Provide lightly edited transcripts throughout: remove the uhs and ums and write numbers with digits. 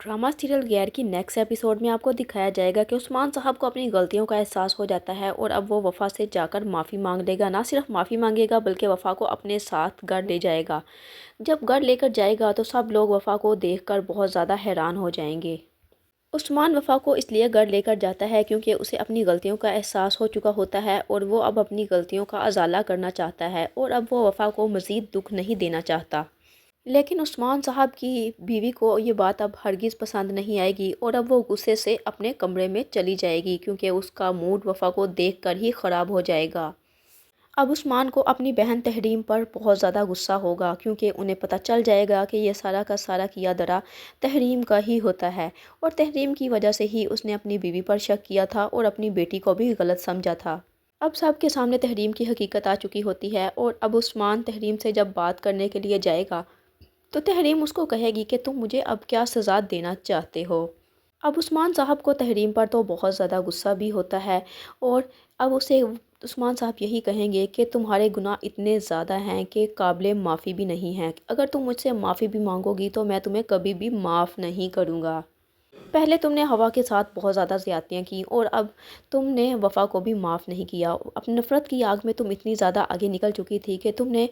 Drama serial गैर की next episode में आपको दिखाया जाएगा कि उस्मान साहब को अपनी गलतियों का एहसास हो जाता है और अब वो वफ़ा से जाकर माफ़ी मांग लेगा। ना सिर्फ माफ़ी मांगेगा बल्कि वफ़ा को अपने साथ घर ले जाएगा। जब घर लेकर जाएगा तो सब लोग वफ़ा को देखकर बहुत ज़्यादा हैरान हो जाएंगे। उस्मान वफ़ा को इसलिए घर लेकर जाता है क्योंकि उसे अपनी गलतियों का एहसास हो चुका होता है और वो अब अपनी गलतियों का अज़ाला करना चाहता है और अब वो वफ़ा को मज़ीद दुख नहीं देना चाहता। लेकिन उस्मान साहब की बीवी को ये बात अब हरगिज़ पसंद नहीं आएगी और अब वो गुस्से से अपने कमरे में चली जाएगी क्योंकि उसका मूड वफ़ा को देखकर ही ख़राब हो जाएगा। अब उस्मान को अपनी बहन तहरीम पर बहुत ज़्यादा गुस्सा होगा क्योंकि उन्हें पता चल जाएगा कि ये सारा का सारा किया धरा तहरीम का ही होता है और तहरीम की वजह से ही उसने अपनी बीवी पर शक किया था और अपनी बेटी को भी गलत समझा था। अब सबके सामने तहरीम की हकीकत आ चुकी होती है और अब उस्मान तहरीम से जब बात करने के लिए जाएगा तो तहरीम उसको कहेगी कि तुम मुझे अब क्या सज़ा देना चाहते हो। अब उस्मान साहब को तहरीम पर तो बहुत ज़्यादा गुस्सा भी होता है और अब उसे उस्मान साहब यही कहेंगे कि तुम्हारे गुनाह इतने ज़्यादा हैं कि काबिल माफ़ी भी नहीं हैं। अगर तुम मुझसे माफ़ी भी मांगोगी तो मैं तुम्हें कभी भी माफ़ नहीं करूँगा। पहले तुमने हवा के साथ बहुत ज़्यादा ज़्यादतियाँ की और अब तुमने वफ़ा को भी माफ़ नहीं किया। अपनी नफ़रत की आग में तुम इतनी ज़्यादा आगे निकल चुकी थी कि तुमने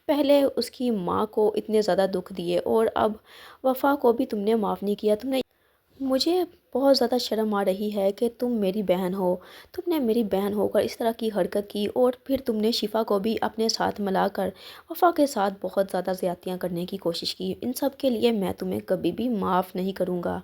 पहले उसकी माँ को इतने ज़्यादा दुख दिए और अब वफ़ा को भी तुमने माफ़ नहीं किया। तुमने मुझे बहुत ज़्यादा शर्म आ रही है कि तुम मेरी बहन हो। तुमने मेरी बहन होकर इस तरह की हरकत की और फिर तुमने शिफ़ा को भी अपने साथ मिलाकर वफ़ा के साथ बहुत ज़्यादा ज़्यादतियाँ करने की कोशिश की। इन सब के लिए मैं तुम्हें कभी भी माफ़ नहीं करूँगा।